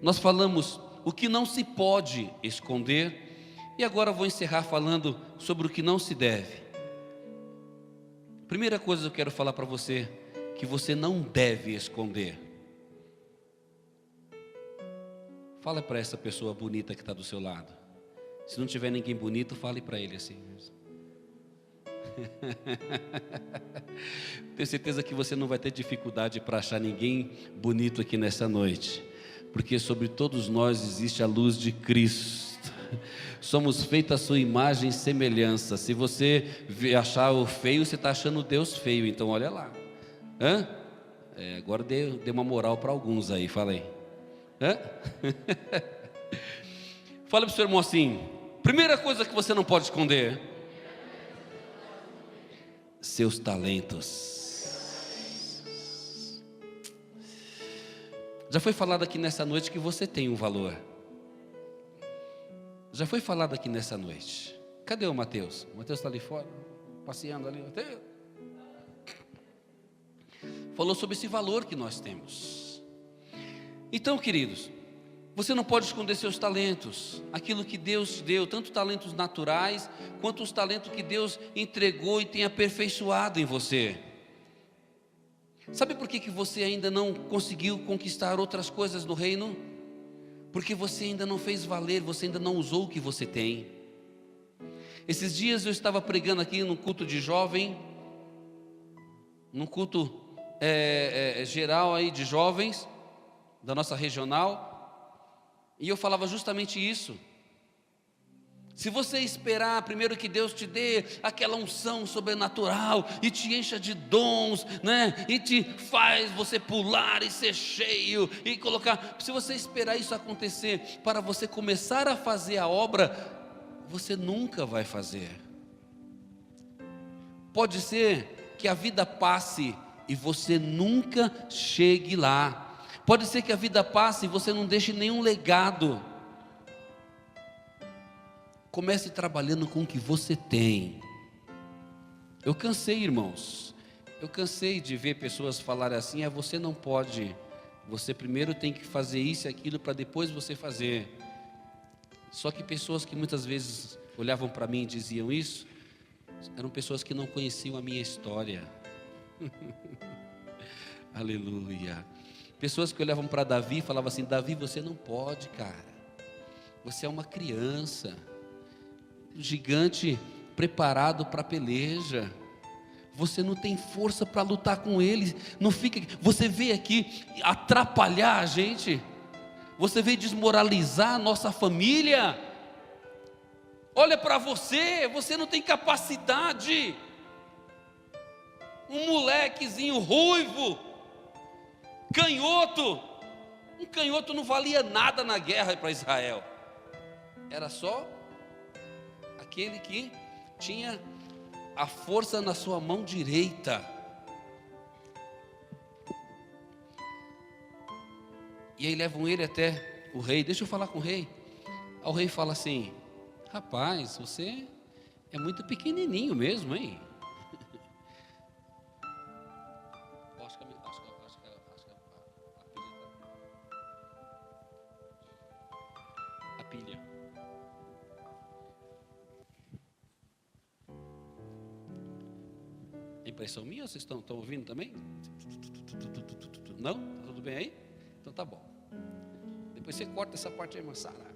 Nós falamos o que não se pode esconder. E agora vou encerrar falando sobre o que não se deve. Primeira coisa que eu quero falar para você, que você não deve esconder. Fala para essa pessoa bonita que está do seu lado. Se não tiver ninguém bonito, fale para ele assim. Tenho certeza que você não vai ter dificuldade para achar ninguém bonito aqui nessa noite, porque sobre todos nós existe a luz de Cristo. Somos feitos à sua imagem e semelhança. Se você achar o feio, você está achando Deus feio, então olha lá. Agora dei uma moral para alguns aí, fala aí. Hã? Fala para o seu irmão assim: primeira coisa que você não pode esconder: seus talentos. Já foi falado aqui nessa noite que você tem um valor. Já foi falado aqui nessa noite. Cadê o Mateus? O Mateus está ali fora, passeando ali. Mateus falou sobre esse valor que nós temos. Então, queridos, você não pode esconder seus talentos, aquilo que Deus te deu, tanto talentos naturais, quanto os talentos que Deus entregou e tem aperfeiçoado em você. Sabe por que você ainda não conseguiu conquistar outras coisas no reino? Porque você ainda não fez valer, você ainda não usou o que você tem. Esses dias eu estava pregando aqui num culto de jovem, num culto geral aí de jovens, da nossa regional, e eu falava justamente isso. Se você esperar primeiro que Deus te dê aquela unção sobrenatural e te encha de dons, né? E te faz você pular e ser cheio e colocar, se você esperar isso acontecer para você começar a fazer a obra, você nunca vai fazer. Pode ser que a vida passe e você nunca chegue lá. Pode ser que a vida passe e você não deixe nenhum legado. Comece trabalhando com o que você tem. Eu cansei, irmãos. Eu cansei de ver pessoas falarem assim: você não pode. Você primeiro tem que fazer isso e aquilo para depois você fazer. Só que pessoas que muitas vezes olhavam para mim e diziam isso, eram pessoas que não conheciam a minha história. Aleluia. Pessoas que olhavam para Davi e falavam assim: Davi, você não pode, cara. Você é uma criança. Um gigante preparado para a peleja. Você não tem força para lutar com ele. Não fica. Você veio aqui atrapalhar a gente. Você veio desmoralizar a nossa família. Olha para você. Você não tem capacidade. Um molequezinho ruivo, canhoto. Um canhoto não valia nada na guerra para Israel. Era só aquele que tinha a força na sua mão direita. E aí levam ele até o rei. Deixa eu falar com o rei. Aí o rei fala assim: rapaz, você é muito pequenininho mesmo, hein? A pilha. Impressão minha, vocês estão ouvindo também? Não? Tá tudo bem aí? Então tá bom. Depois você corta essa parte aí, Massara.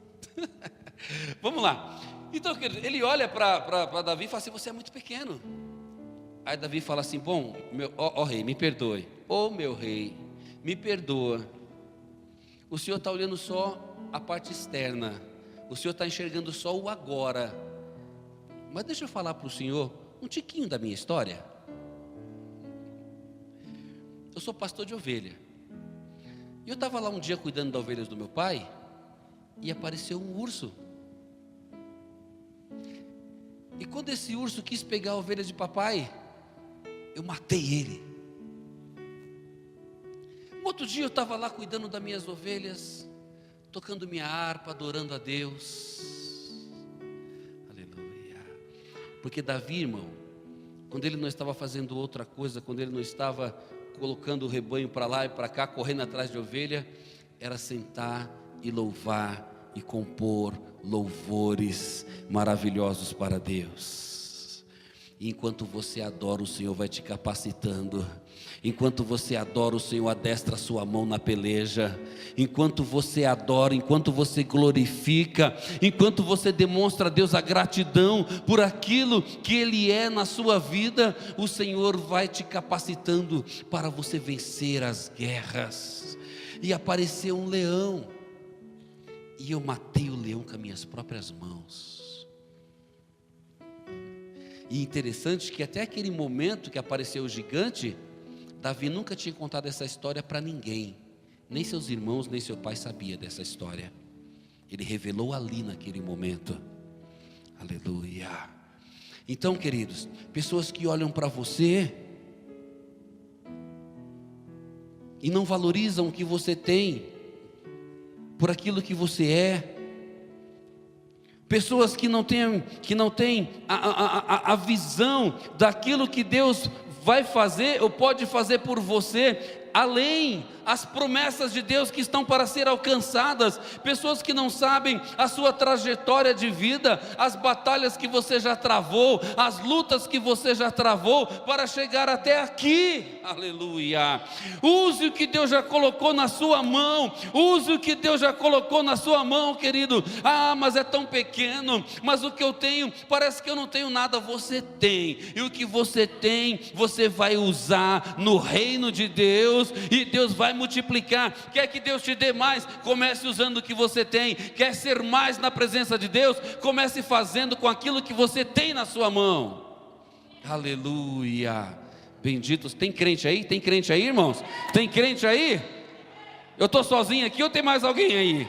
Vamos lá. Então, ele olha para Davi e fala assim: você é muito pequeno. Aí Davi fala assim: bom, ó rei, me perdoe. Ô meu rei, me perdoa. O senhor está olhando só a parte externa. O senhor está enxergando só o agora. Mas deixa eu falar para o senhor um tiquinho da minha história. Eu sou pastor de ovelha. E eu estava lá um dia cuidando das ovelhas do meu pai, e apareceu um urso. E quando esse urso quis pegar a ovelha de papai, eu matei ele. Um outro dia eu estava lá cuidando das minhas ovelhas, tocando minha harpa, adorando a Deus. Aleluia. Porque Davi, irmão, quando ele não estava fazendo outra coisa, quando ele não estava colocando o rebanho para lá e para cá, correndo atrás de ovelha, era sentar e louvar e compor louvores maravilhosos para Deus. E enquanto você adora, o Senhor vai te capacitando. Enquanto você adora, o Senhor adestra a sua mão na peleja. Enquanto você adora, enquanto você glorifica, enquanto você demonstra a Deus a gratidão por aquilo que Ele é na sua vida, o Senhor vai te capacitando para você vencer as guerras. E apareceu um leão, e eu matei o leão com as minhas próprias mãos. E interessante que até aquele momento que apareceu o gigante, Davi nunca tinha contado essa história para ninguém, nem seus irmãos, nem seu pai sabia dessa história. Ele revelou ali naquele momento. Aleluia. Então, queridos, pessoas que olham para você e não valorizam o que você tem, por aquilo que você é. Pessoas que não têm a visão daquilo que Deus vai fazer ou pode fazer por você, além as promessas de Deus que estão para ser alcançadas. Pessoas que não sabem a sua trajetória de vida, as batalhas que você já travou, as lutas que você já travou para chegar até aqui. Aleluia. Use o que Deus já colocou na sua mão. Use o que Deus já colocou na sua mão, querido. Mas é tão pequeno, mas o que eu tenho, parece que eu não tenho nada. Você tem, e o que você tem, você vai usar no reino de Deus, e Deus vai multiplicar. Quer que Deus te dê mais? Comece usando o que você tem. Quer ser mais na presença de Deus? Comece fazendo com aquilo que você tem na sua mão. Aleluia. Benditos. Tem crente aí? Tem crente aí, irmãos? Tem crente aí? Eu estou sozinho aqui ou tem mais alguém aí?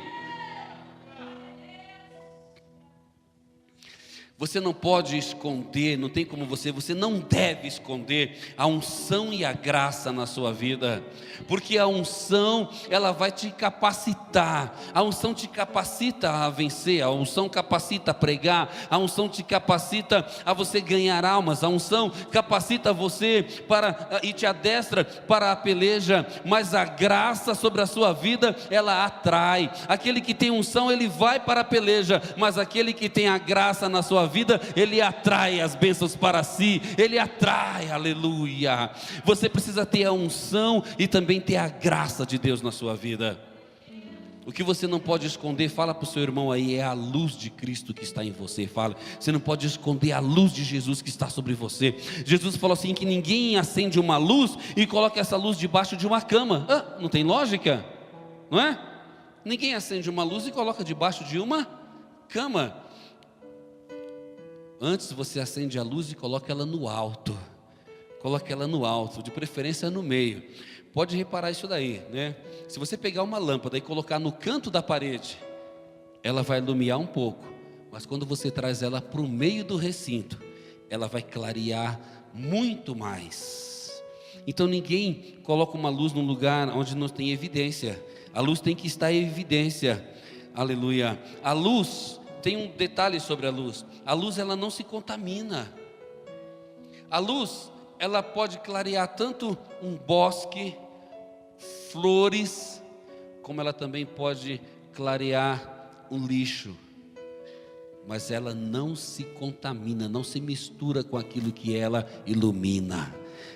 Você não pode esconder, não tem como você não deve esconder a unção e a graça na sua vida, porque a unção, ela vai te capacitar. A unção te capacita a vencer, a unção capacita a pregar, a unção te capacita a você ganhar almas, a unção capacita você e te adestra para a peleja, mas a graça sobre a sua vida, ela atrai. Aquele que tem unção, ele vai para a peleja, mas aquele que tem a graça na sua vida, ele atrai as bênçãos para si, ele atrai, aleluia. Você precisa ter a unção e também ter a graça de Deus na sua vida. O que você não pode esconder, fala para o seu irmão aí, é a luz de Cristo que está em você. Fala, você não pode esconder a luz de Jesus que está sobre você. Jesus falou assim, que ninguém acende uma luz e coloca essa luz debaixo de uma cama. Não tem lógica? Não é? Ninguém acende uma luz e coloca debaixo de uma cama. Antes você acende a luz e coloca ela no alto. Coloca ela no alto, de preferência no meio. Pode reparar isso daí, né? Se você pegar uma lâmpada e colocar no canto da parede, ela vai iluminar um pouco. Mas quando você traz ela para o meio do recinto, ela vai clarear muito mais. Então ninguém coloca uma luz num lugar onde não tem evidência. A luz tem que estar em evidência. Aleluia. A luz, tem um detalhe sobre a luz. A luz, ela não se contamina. A luz, ela pode clarear tanto um bosque, flores, como ela também pode clarear um lixo. Mas ela não se contamina, não se mistura com aquilo que ela ilumina.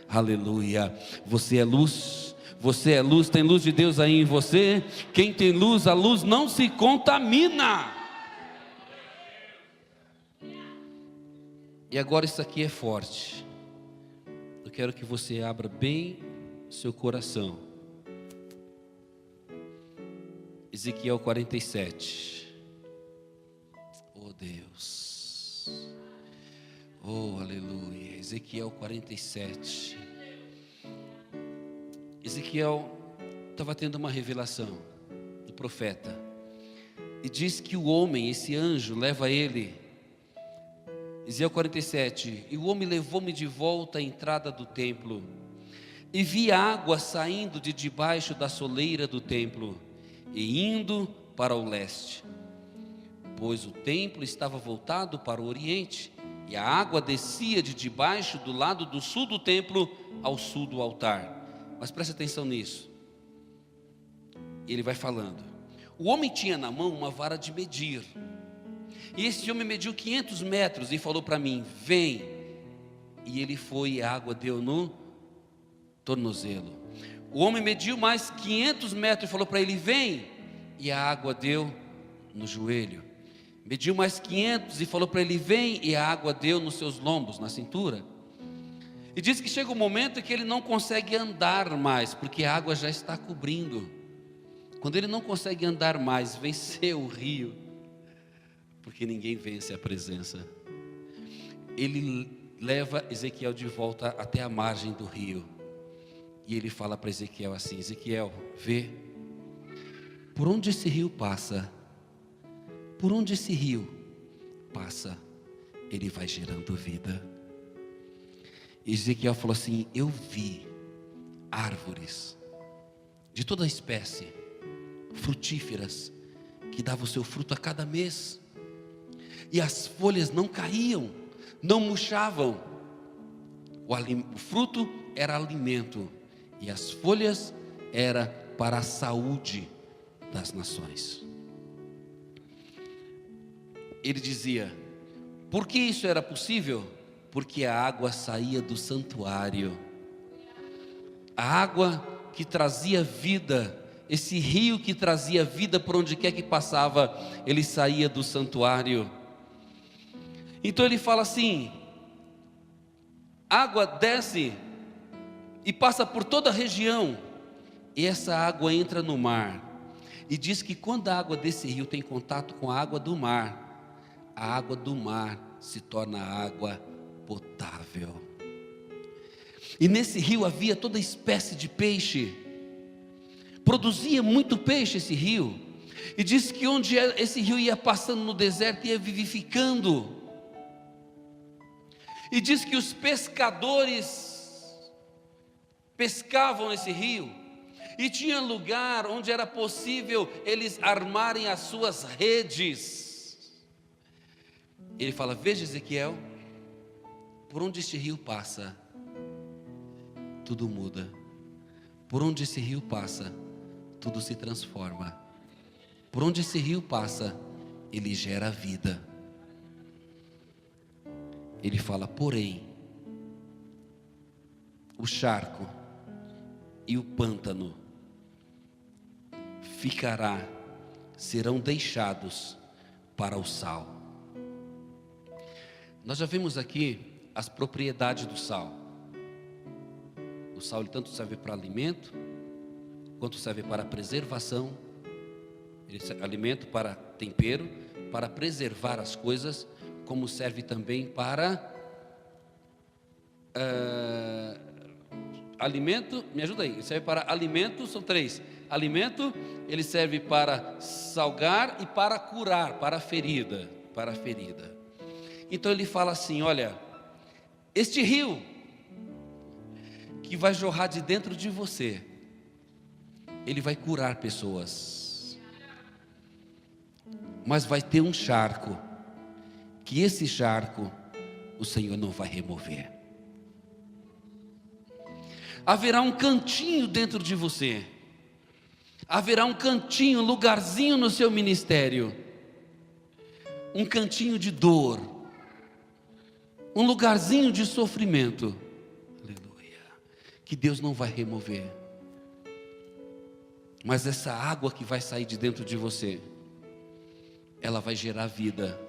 Aleluia. Você é luz. Você é luz, tem luz de Deus aí em você. Quem tem luz, a luz não se contamina. E agora isso aqui é forte. Eu quero que você abra bem seu coração. Ezequiel 47. Oh Deus. Oh aleluia. Ezequiel 47. Ezequiel estava tendo uma revelação do profeta. E diz que o homem, esse anjo, leva ele. Ezequiel 47, e o homem levou-me de volta à entrada do templo, e vi água saindo de debaixo da soleira do templo, e indo para o leste, pois o templo estava voltado para o oriente, e a água descia de debaixo do lado do sul do templo ao sul do altar. Mas preste atenção nisso, ele vai falando, o homem tinha na mão uma vara de medir, e esse homem mediu 500 metros e falou para mim, vem. E ele foi e a água deu no tornozelo. O homem mediu mais 500 metros e falou para ele, vem. E a água deu no joelho. Mediu mais 500 e falou para ele, vem. E a água deu nos seus lombos, na cintura. E diz que chega um momento que ele não consegue andar mais, porque a água já está cobrindo. Quando ele não consegue andar mais, vencer o rio, porque ninguém vence a presença, ele leva Ezequiel de volta até a margem do rio, E ele fala para Ezequiel assim: Ezequiel, vê, por onde esse rio passa, por onde esse rio passa, ele vai gerando vida. E Ezequiel falou assim: eu vi árvores de toda espécie, frutíferas, que davam o seu fruto a cada mês, e as folhas não caíam, não murchavam. O fruto era alimento, e as folhas era para a saúde das nações. Ele dizia: por que isso era possível? Porque a água saía do santuário, a água que trazia vida, esse rio que trazia vida por onde quer que passava, ele saía do santuário. Então ele fala assim: água desce e passa por toda a região, e essa água entra no mar. E diz que quando a água desse rio tem contato com a água do mar, a água do mar se torna água potável. E nesse rio havia toda espécie de peixe, produzia muito peixe esse rio. E diz que onde esse rio ia passando no deserto, ia vivificando. E diz que os pescadores pescavam nesse rio, e tinha lugar onde era possível eles armarem as suas redes. Ele fala: veja, Ezequiel, por onde este rio passa, tudo muda. Por onde esse rio passa, tudo se transforma. Por onde esse rio passa, ele gera vida. Ele fala: porém, o charco e o pântano serão deixados para o sal. Nós já vimos aqui as propriedades do sal. O sal, ele tanto serve para alimento, quanto serve para preservação. Ele serve alimento, para tempero, para preservar as coisas, como serve também para alimento. Me ajuda aí. Ele serve para alimento, são três. Alimento, ele serve para salgar e para curar, para ferida, Então ele fala assim: olha, este rio que vai jorrar de dentro de você, ele vai curar pessoas. Mas vai ter um charco, que esse charco o Senhor não vai remover. Haverá um cantinho dentro de você, haverá um cantinho, um lugarzinho no seu ministério, um cantinho de dor, um lugarzinho de sofrimento, aleluia, que Deus não vai remover. Mas essa água que vai sair de dentro de você, ela vai gerar vida,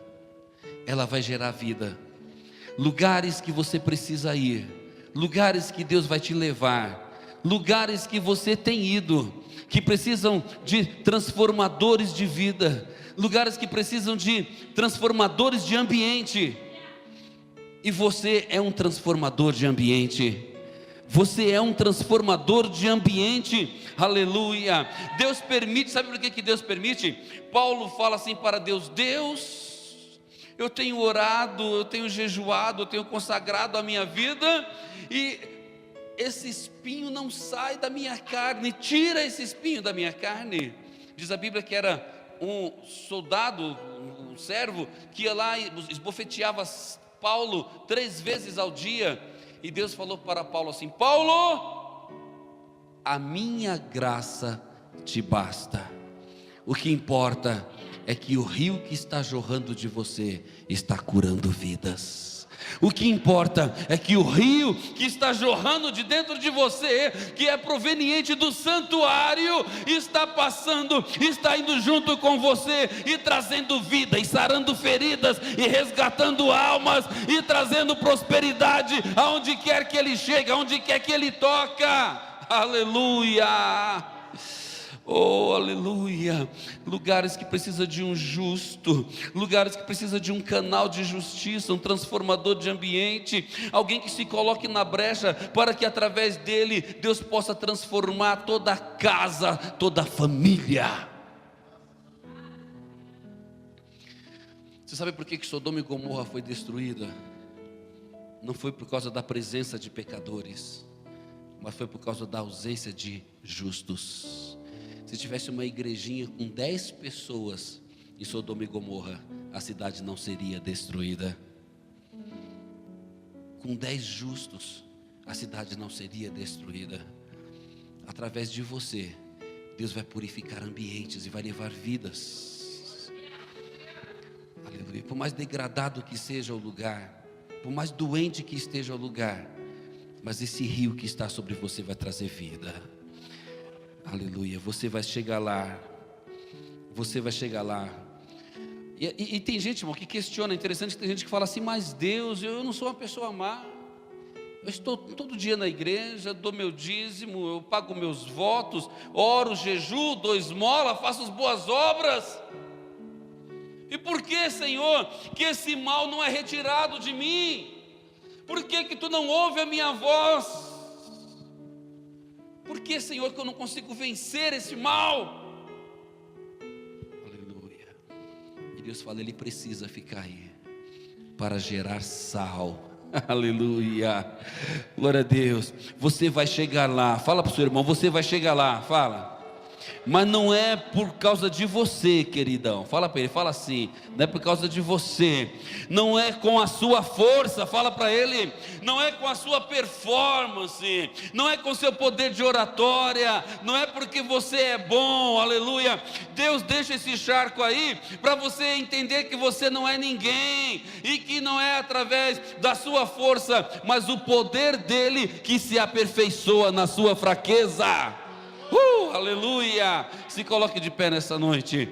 ela vai gerar vida. Lugares que você precisa ir, lugares que Deus vai te levar, lugares que você tem ido, que precisam de transformadores de vida, lugares que precisam de transformadores de ambiente. E você é um transformador de ambiente. Você é um transformador de ambiente, aleluia. Deus permite, sabe por que Deus permite? Paulo fala assim para Deus: Deus, eu tenho orado, eu tenho jejuado, eu tenho consagrado a minha vida, e esse espinho não sai da minha carne, tira esse espinho da minha carne. Diz a Bíblia que era um soldado, um servo, que ia lá e esbofeteava Paulo 3 vezes ao dia, e Deus falou para Paulo assim: Paulo, a minha graça te basta. O que importa é que o rio que está jorrando de você está curando vidas. O que importa é que o rio que está jorrando de dentro de você, que é proveniente do santuário, está passando, está indo junto com você e trazendo vida, e sarando feridas, e resgatando almas, e trazendo prosperidade aonde quer que ele chegue, aonde quer que ele toca. Aleluia! Oh, aleluia. Lugares que precisam de um justo, lugares que precisam de um canal de justiça, um transformador de ambiente, alguém que se coloque na brecha para que através dele Deus possa transformar toda a casa, toda a família. Você sabe por que Sodoma e Gomorra foi destruída? Não foi por causa da presença de pecadores, mas foi por causa da ausência de justos. Se tivesse uma igrejinha com 10 pessoas em Sodoma e Gomorra, a cidade não seria destruída. Com 10 justos, a cidade não seria destruída. Através de você, Deus vai purificar ambientes e vai levar vidas. Aleluia. Por mais degradado que seja o lugar, por mais doente que esteja o lugar, mas esse rio que está sobre você vai trazer vida. Aleluia. Você vai chegar lá. Você vai chegar lá. E tem gente, irmão, que questiona. É interessante que tem gente que fala assim: mas Deus, eu não sou uma pessoa má. Eu estou todo dia na igreja, dou meu dízimo, eu pago meus votos, oro, jejuo, dou esmola, faço as boas obras. E por que, Senhor, que esse mal não é retirado de mim? Por que tu não ouve a minha voz? Por que, Senhor, que eu não consigo vencer esse mal? Aleluia. E Deus fala, ele precisa ficar aí para gerar sal. Aleluia. Glória a Deus. Você vai chegar lá. Fala para o seu irmão, você vai chegar lá. Fala. Mas não é por causa de você, queridão. Fala para ele, fala assim: não é por causa de você, não é com a sua força. Fala para ele, não é com a sua performance, não é com seu poder de oratória, não é porque você é bom. Aleluia. Deus deixa esse charco aí para você entender que você não é ninguém, e que não é através da sua força, mas o poder dele que se aperfeiçoa na sua fraqueza. Aleluia. Se coloque de pé nessa noite.